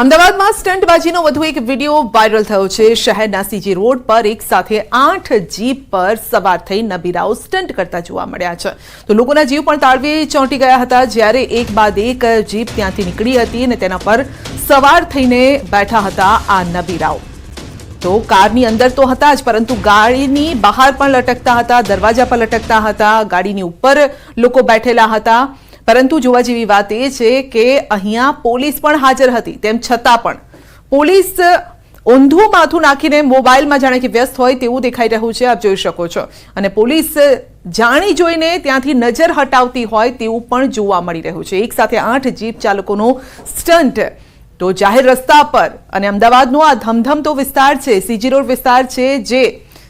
અમદાવાદમાં સ્ટંટબાજીનો વધુ એક વિડીયો વાયરલ થયો છે। શહેરના સીજી રોડ પર એક સાથે 8 જીપ પર સવાર થઈ નબીરાઓ સ્ટંટ કરતા જોવા મળ્યા છે। તો લોકોના જીવ પણ તાળવે ચોંટી ગયા હતા જ્યારે એક બાદ એક જીપ ત્યાંથી નીકળી હતી અને તેના પર સવાર થઈને બેઠા હતા આ નબીરાઓ। તો કારની અંદર તો હતા જ પરંતુ ગાડીની બહાર પણ લટકતા હતા, દરવાજા પર લટકતા હતા, ગાડીની ઉપર લોકો બેઠેલા હતા। પરંતુ જોવા જેવી વાત એ છે કે અહીંયા પોલીસ પણ હાજર હતી, તેમ છતાં પણ પોલીસ ઊંધું માથું નાખીને મોબાઈલમાં જાણે કે વ્યસ્ત હોય તેવું દેખાઈ રહ્યું છે, આપ જોઈ શકો છો। અને પોલીસ જાણી જોઈને ત્યાંથી નજર હટાવતી હોય તેવું પણ જોવા મળી રહ્યું છે। એક સાથે 8 જીપ ચાલકોનો સ્ટન્ટ તો જાહેર રસ્તા પર અને અમદાવાદનો આ ધમધમતો વિસ્તાર છે, સીજી રોડ વિસ્તાર છે, જે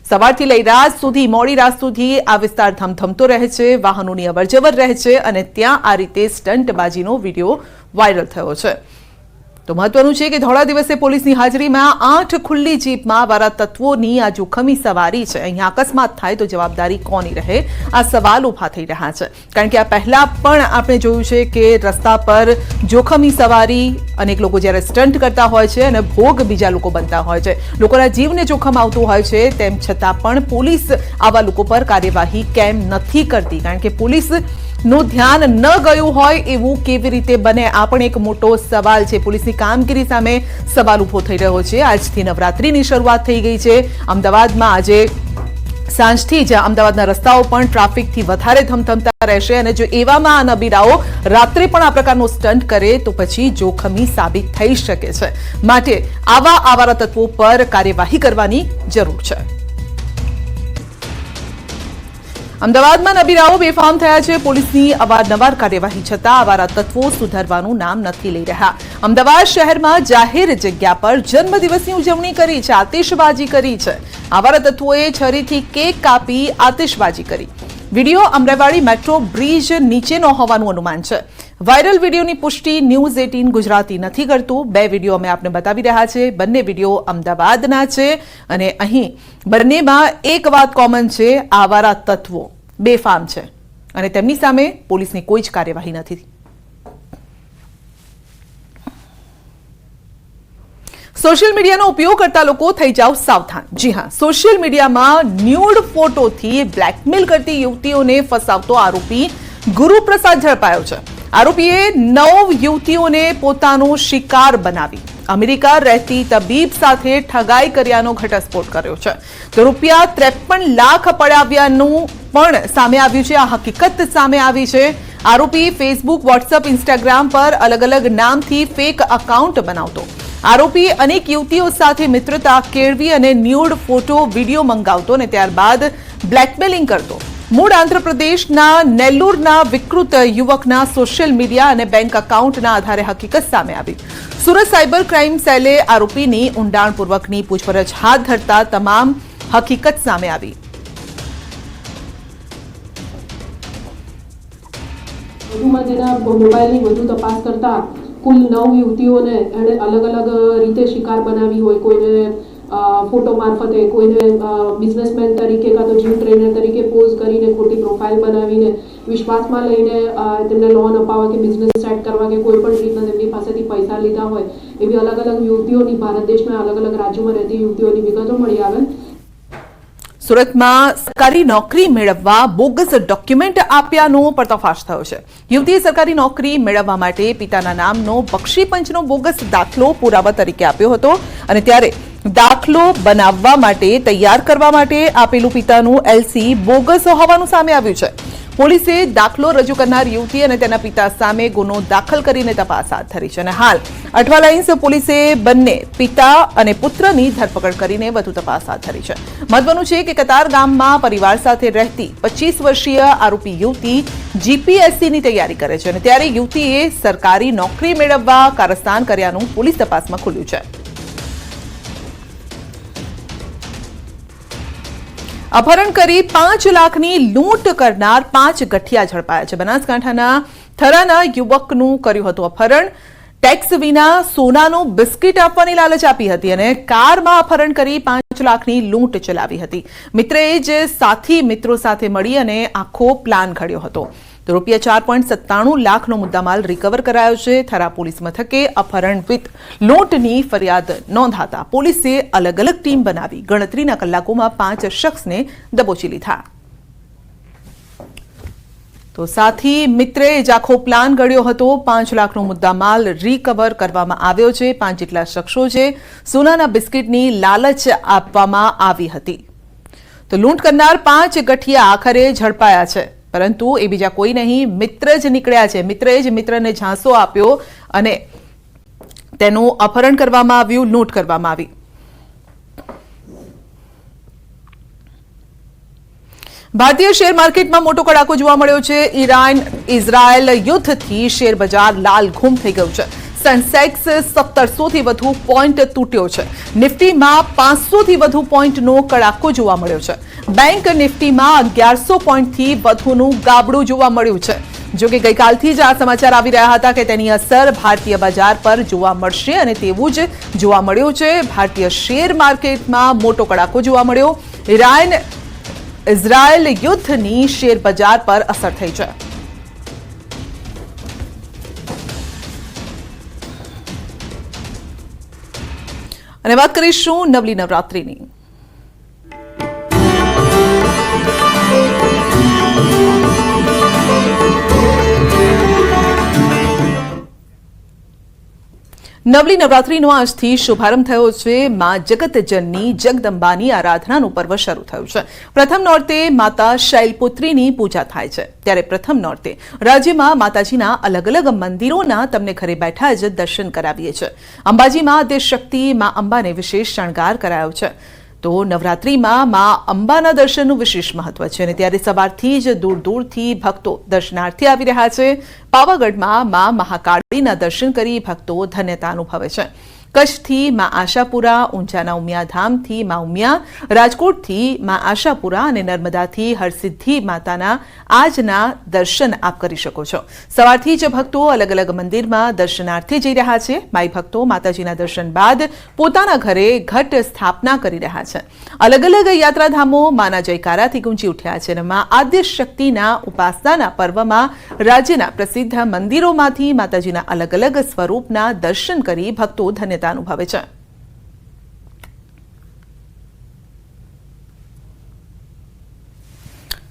સવારથી લઈ રાત સુધી, મોડી રાત સુધી આ વિસ્તાર ધમધમતો રહે છે, વાહનોની અવરજવર રહે છે અને ત્યાં આ રીતે સ્ટંટબાજીનો વિડીયો વાયરલ થયો છે। તો મહત્વનું છે કે ધોળા દિવસે પોલીસની હાજરીમાં 8 ખુલ્લી જીપમાં આવારા તત્વોની આ જોખમી સવારી છે। અહીંયા અકસ્માત થાય તો જવાબદારી કોની રહે, આ સવાલ ઊભા થઈ રહ્યા છે। કારણ કે આ પહેલા પણ આપણે જોયું છે કે રસ્તા પર જોખમી સવારી, અનેક લોકો જ્યારે સ્ટંટ કરતા હોય છે અને ભોગ બીજા લોકો બનતા હોય છે, લોકોના જીવને જોખમ આવતું હોય છે, તેમ છતાં પણ પોલીસ આવા લોકો પર કાર્યવાહી કેમ નથી કરતી? કારણ કે પોલીસ નું ધ્યાન ન ગયું હોય એવું કેવી રીતે બને? આ પણ એક મોટો સવાલ છે। પોલીસની કામગીરી સામે સવાલ ઊભો થઈ રહ્યો છે। આજથી નવરાત્રીની શરૂઆત થઈ ગઈ છે। અમદાવાદમાં આજે સાંજથી જ અમદાવાદના રસ્તાઓ પણ ટ્રાફિકથી વધારે ધમધમતા રહેશે અને જો એવામાં આ નબીરાઓ રાત્રે પણ આ પ્રકારનો સ્ટંટ કરે તો પછી જોખમી સાબિત થઈ શકે છે। માટે આવા આવારા તત્વો પર કાર્યવાહી કરવાની જરૂર છે। અમદાવાદમાં નબીરાઓ બેફામ થયા છે। પોલીસની અવારનવાર કાર્યવાહી છતાં આવારા તત્વો સુધરવાનું નામ નથી લઈ રહ્યા। અમદાવાદ શહેરમાં જાહેર જગ્યા પર જન્મદિવસની ઉજવણી કરી છે, આતિશબાજી કરી છે। આવારા તત્વોએ છરીથી કેક કાપી આતિશબાજી કરી। વિડીયો અમરાઈવાડી મેટ્રો બ્રિજ નીચેનો હોવાનું અનુમાન છે। વાયરલ વિડીયોની પુષ્ટિ ન્યૂઝ 18 ગુજરાતી નથી કરતું। 2 વિડીયો અમે આપને બતાવી રહ્યા છે। બંને વિડીયો અમદાવાદના છે અને અહીં બંનેમાં એક વાત કોમન છે, આવારા તત્વો બેફામ છે અને તેમની સામે પોલીસની કોઈ જ કાર્યવાહી નથી। સોશિયલ મીડિયાનો ઉપયોગ કરતા લોકો થઈ જાવ સાવધાન। જી હા, સોશિયલ મીડિયામાં ન્યૂડ ફોટોથી બ્લેકમેલ કરતી યુવતીઓને ફસાવતો આરોપી ગુરુપ્રસાદ ઝડપાયો છે। આરોપીએ 9 યુવતીઓને પોતાનો શિકાર બનાવી અમેરિકા રહેતી તબીબ સાથે ઠગાઈ કર્યાનો ઘટસ્ફોટ કર્યો છે। તો રૂપિયા 53 લાખ પડાવ્યાનું પણ સામે આવ્યું છે। આ હકીકત સામે આવી છે। આરોપી ફેસબુક, વોટ્સએપ, ઇન્સ્ટાગ્રામ પર અલગ અલગ નામથી ફેક એકાઉન્ટ બનાવતો। આરોપી અનેક યુવતીઓ સાથે મિત્રતા કેળવી અને ન્યૂડ ફોટો, વિડીયો મંગાવતો અને ત્યારબાદ બ્લેકમેલિંગ કરતો। મૂળ આંધ્રપ્રદેશના નેલ્લુરના વિકૃત યુવકના સોશિયલ મીડિયા અને બેંક એકાઉન્ટના આધારે હકીકત સામે આવી। સુરત સાયબર ક્રાઇમ સેલે આરોપીની ઊંડાણપૂર્વકની પૂછપરછ હાથ ધરતા તમામ હકીકત સામે આવી। વધુમાં તેના મોબાઈલની વધુ તપાસ કરતા કુલ 9 યુવતીઓને એણે અલગ અલગ રીતે શિકાર બનાવી હોય। કોઈને ફોટો મારફતે, કોઈને બિઝનેસમેન તરીકે કાં તો જીમ ટ્રેનર તરીકે પોઝ કરીને ખોટી પ્રોફાઇલ બનાવીને વિશ્વાસમાં લઈને તેમને લોન અપાવવા કે બિઝનેસ સેટ કરવા કે કોઈ પણ રીતના તેમની પાસેથી પૈસા લીધા હોય એવી અલગ અલગ યુવતીઓની, ભારત દેશના અલગ અલગ રાજ્યોમાં રહેતી યુવતીઓની વિગતો મળી આવેલ। સુરતમાં સરકારી નોકરી મેળવવા બોગસ ડોક્યુમેન્ટ આપ્યાનો પર્દાફાશ થયો છે। યુવતીએ સરકારી નોકરી મેળવવા માટે પિતાના નામનો બક્ષીપંચનો બોગસ દાખલો પુરાવા તરીકે આપ્યો હતો અને ત્યારે દાખલો બનાવવા માટે, તૈયાર કરવા માટે આપેલું પિતાનું એલસી બોગસ હોવાનું સામે આવ્યું છે। પોલીસે દાખલો રજૂ કરનાર યુવતી અને તેના પિતા સામે ગુનો દાખલ કરીને તપાસ હાથ ધરી છે અને હાલ અઠવા લાઇન્સ પોલીસે બંને પિતા અને પુત્રની ધરપકડ કરીને વધુ તપાસ હાથ ધરી છે। મહત્વનું છે કે કતાર ગામમાં પરિવાર સાથે રહેતી 25 વર્ષીય આરોપી યુવતી જીપીએસસીની તૈયારી કરે છે અને ત્યારે યુવતીએ સરકારી નોકરી મેળવવા કારસ્તાન કર્યાનું પોલીસ તપાસમાં ખુલ્યું છે। અપહરણ કરી 5 લાખની લૂંટ કરનાર 5 ગઠિયા ઝડપાયા છે। બનાસકાંઠાના થરાના યુવકનું કર્યું હતું અપહરણ। ટેક્સ વિના સોનાનું બિસ્કિટ આપવાની લાલચ આપી હતી અને કારમાં અપહરણ કરી 5 લાખની લૂંટ ચલાવી હતી। મિત્રએ જ સાથી મિત્રો સાથે મળી અને આખો પ્લાન ઘડ્યો હતો। તો ₹4.97 લાખનો મુદ્દામાલ રિકવર કરાયો છે. થરા પોલીસ મથકે અપહરણ વિથ લૂંટની ફરિયાદ નોંધાતા પોલીસે અલગ અલગ ટીમ બનાવી ગણતરીના કલાકોમાં 5 શખ્સને દબોચી લીધા. તો સાથી મિત્રે જ આખો પ્લાન ઘડ્યો હતો. 5 લાખનો મુદ્દામાલ રિકવર કરવામાં આવ્યો છે. 5 જેટલા શખ્સો છે સોનાના બિસ્કિટની લાલચ આપવામાં આવી હતી. તો લૂંટ કરનાર 5 ગઠિયા આખરે ઝડપાયા છે, પરંતુ એ બીજા કોઈ નહીં, મિત્ર જ નીકળ્યા છે. મિત્રએ જ મિત્રને ઝાંસો આપ્યો અને તેનું અપહરણ કરવામાં આવ્યું, લૂંટ કરવામાં આવી. ભારતીય શેર માર્કેટમાં મોટો કડાકો જોવા મળ્યો છે. ઈરાન ઇઝરાયલ યુદ્ધથી શેર બજાર લાલઘૂમ થઈ ગયું છે. સેન્સેક્સ 1700 થી વધુ પોઈન્ટ તૂટ્યો છે. નિફ્ટીમાં 500 થી વધુ પોઈન્ટનો કડાકો જોવા મળ્યો છે. બેંક નિફ્ટીમાં 1100 પોઈન્ટથી વધુનું ગાબડું જોવા મળ્યું છે. જો કે ગઈકાલથી જ આ સમાચાર આવી રહ્યા હતા કે તેની અસર ભારતીય બજાર પર જોવા મળશે અને તેવું જ જોવા મળ્યું છે. ભારતીય શેર માર્કેટમાં મોટો કડાકો જોવા મળ્યો. ઈરાન ઇઝરાયલ યુદ્ધની શેર બજાર પર અસર થઈ છે. અને વાત કરીશું નવલી નવરાત્રીની. નવલી નવરાત્રીનો આજથી શુભારંભ થયો છે. માં જગતજનની જગદંબાની આરાધનાનું પર્વ શરૂ થયું છે. પ્રથમ નોરતે માતા શૈલપુત્રીની પૂજા થાય છે, ત્યારે પ્રથમ નોરતે રાજ્યમાં માતાજીના અલગ અલગ મંદિરોના તમને ઘરે બેઠા જ દર્શન કરાવીએ છીએ. અંબાજીમાં આદ્યશક્તિ માં અંબાને વિશેષ શણગાર કરાયો છે. તો નવરાત્રીમાં માં અંબાના દર્શનનું વિશેષ મહત્વ છે અને ત્યારે સવારથી જ દૂર દૂરથી ભક્તો દર્શનાર્થે આવી રહ્યા છે. પાવાગઢમાં માં મહાકાળીના દર્શન કરી ભક્તો ધન્યતા અનુભવે છે. કચ્છથી માં આશાપુરા, ઊંઝાના ઉમિયાધામથી માં ઉમિયા, રાજકોટથી માં આશાપુરા અને નર્મદાથી હરસિદ્ધિ માતાના આજના દર્શન આપ કરી શકો છો. સવારથી જ ભક્તો અલગ અલગ મંદિરમાં દર્શનાર્થે જઈ રહ્યા છે. માઈ ભક્તો માતાજીના દર્શન બાદ પોતાના ઘરે ઘટ સ્થાપના કરી રહ્યા છે. અલગ અલગ યાત્રાધામો માના જયકારાથી ગુંજી ઉઠ્યા છે અને માં આદ્યશક્તિના ઉપાસનાના પર્વમાં રાજ્યના પ્રસિદ્ધ મંદિરોમાંથી માતાજીના અલગ અલગ સ્વરૂપના દર્શન કરી ભક્તો ધન્યતા અનુભવે છે.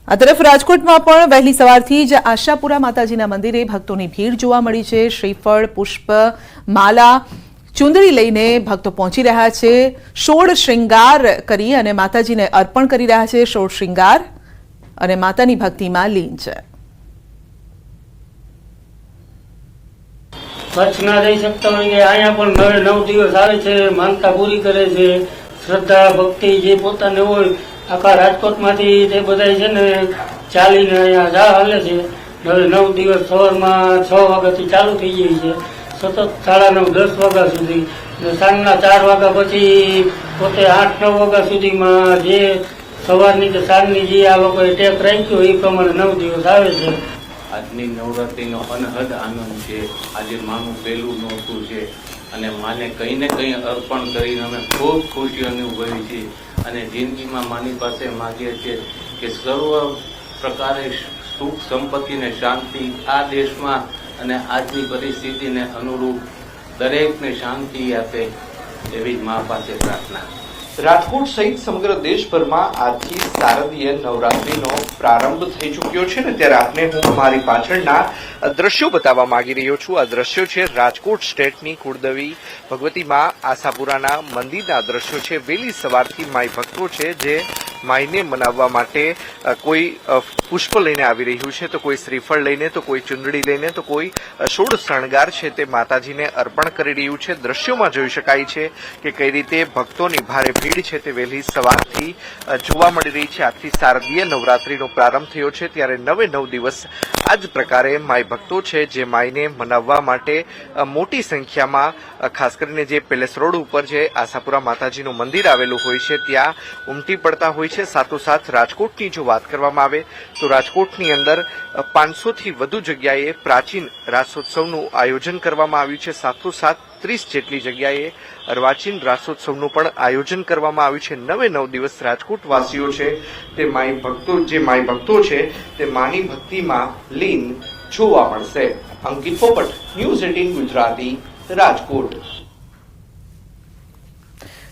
આ તરફ રાજકોટમાં પણ વહેલી સવારથી જ આશાપુરા માતાજીના મંદિરે ભક્તોની ભીડ જોવા મળી છે. શ્રીફળ, પુષ્પ, માલા, ચુંદડી લઈને ભક્તો પહોંચી રહ્યા છે. ષોડ શ્રૃંગાર કરી અને માતાજીને અર્પણ કરી રહ્યા છે. ષોડ શ્રૃંગાર અને માતાની ભક્તિમાં લીન છે. કચ્છ ના રહી શકતા હોય કે અહીંયા પણ 9 દિવસ આવે છે, માનતા પૂરી કરે છે. શ્રદ્ધા ભક્તિ જે પોતાને હોય આખા રાજકોટમાંથી તે બધા છે ને ચાલીને અહીંયા જા હાલે છે. 9 દિવસ સવારમાં 6 વાગ્યાથી ચાલુ થઈ જાય છે, સતત 9:30 10 વાગ્યા સુધી. સાંજના 4 વાગ્યા પછી પોતે 8-9 વાગ્યા સુધીમાં જે સવારની કે સાંજની જે આ લોકોએ ટેપ રાખ્યો એ પ્રમાણે 9 દિવસ આવે છે. આજની નવરાત્રિનો અનહદ આનંદ છે. આજે માનું પહેલું નોરતું છે અને માને કંઈ ને કંઈ અર્પણ કરીને અમે ખૂબ ખુશી અનુભવી છીએ અને જિંદગીમાં માની પાસે માગીએ છીએ કે સર્વ પ્રકારે સુખ સંપત્તિ ને શાંતિ આ દેશમાં અને આજની પરિસ્થિતિને અનુરૂપ દરેકને શાંતિ આપે એવી જ મા પાસે પ્રાર્થના. રાજકોટ સહિત સમગ્ર દેશભરમાં આજથી શારદીય નવરાત્રીનો પ્રારંભ થઈ ચૂક્યો છે ને ત્યારે આપને હું મારી પાછળના દ્રશ્યો બતાવવા માંગી રહ્યો છું. આ દ્રશ્યો છે રાજકોટ સ્ટેટની કુળદેવી ભગવતીમાં આશાપુરાના મંદિરના દ્રશ્યો છે. વહેલી સવારથી માઈ ભક્તો છે જે માઈને મનાવવા માટે કોઈ પુષ્પ લઈને આવી રહ્યું છે, તો કોઈ શ્રીફળ લઈને, તો કોઈ ચુંદડી લઈને, તો કોઈ ષોડ શણગાર છે તે માતાજીને અર્પણ કરી રહ્યું છે. દ્રશ્યોમાં જોઈ શકાય છે કે કઈ રીતે ભક્તોની ભારે ભીડ છે તે વહેલી સવારથી જોવા મળી રહી છે. આજથી શારદીય નવરાત્રીનો પ્રારંભ થયો છે ત્યારે 9 દિવસ આ જ પ્રકારે માઈ ભક્તો છે જે માઈને મનાવવા માટે મોટી સંખ્યામાં ખાસ કરીને જે પેલેસ રોડ ઉપર જે આશાપુરા માતાજીનું મંદિર આવેલું હોય છે ત્યાં ઉમટી પડતા હોય હોય છે। સાથોસાથ રાજકોટની જો વાત કરવામાં આવે તો રાજકોટની અંદર 500થી વધુ જગ્યાએ પ્રાચીન રાસોત્સવનું આયોજન કરવામાં આવ્યું છે। સાથોસાથ 30 જેટલી જગ્યાએ અર્વાચીન રાસોત્સવનું પણ આયોજન કરવામાં આવ્યું છે। 9 દિવસ રાજકોટ વાસીઓ છે તે માઈ ભક્તો છે તે માની ભક્તિમાં લીન જોવા મળશે। અંકિત પોપટ, ન્યૂઝ 18 ગુજરાતી, રાજકોટ।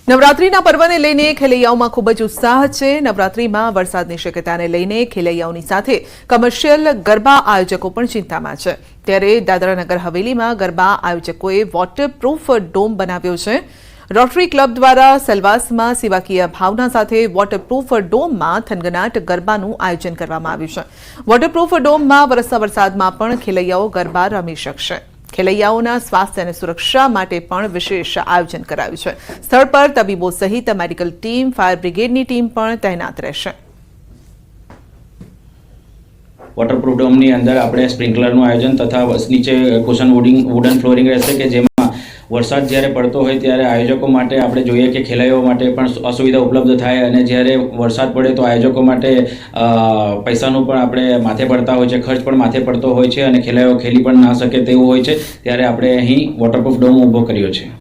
નવરાત્રીના પર્વને લઈને ખેલૈયાઓમાં ખૂબ જ ઉત્સાહ છે। નવરાત્રીમાં વરસાદની શક્યતાને લઈને ખેલૈયાઓની સાથે કમર્શિયલ ગરબા આયોજકો પણ ચિંતામાં છે। ત્યારે દાદરાનગર હવેલીમાં ગરબા આયોજકોએ વોટરપ્રૂફ ડોમ બનાવ્યો છે। રોટરી ક્લબ દ્વારા સેલવાસમાં સેવાકીય ભાવના સાથે વોટરપ્રૂફ ડોમમાં થનગનાટ ગરબાનું આયોજન કરવામાં આવ્યું છે। વોટરપ્રૂફ ડોમમાં વરસતા વરસાદમાં પણ ખેલૈયાઓ ગરબા રમી શકશે। ખેલૈયાઓના સ્વાસ્થ્ય અને સુરક્ષા માટે પણ વિશેષ આયોજન કરાયું છે। સ્થળ પર તબીબો સહિત મેડિકલ ટીમ, ફાયર બ્રિગેડની ટીમ પણ તૈનાત રહેશે। વોટરપ્રૂફ ડોમની અંદર આપણે સ્પ્રિંકલરનું આયોજન તથા નીચે કુશન વુડન ફ્લોરિંગ રહેશે કે જેમાં વરસાદ જ્યારે પડતો હોય ત્યારે આયોજકો માટે આપણે જોઈએ કે ખેલૈયાઓ માટે પણ અસુવિધા ઉપલબ્ધ થાય અને જ્યારે વરસાદ પડે તો આયોજકો માટે પૈસાનું પણ આપણે માથે પડતા હોય છે, ખર્ચ પણ માથે પડતો હોય છે અને ખેલૈયાઓ ખેલી પણ ના શકે તેવું હોય છે। ત્યારે આપણે અહીં વોટરપ્રૂફ ડોમ ઊભો કર્યો છે।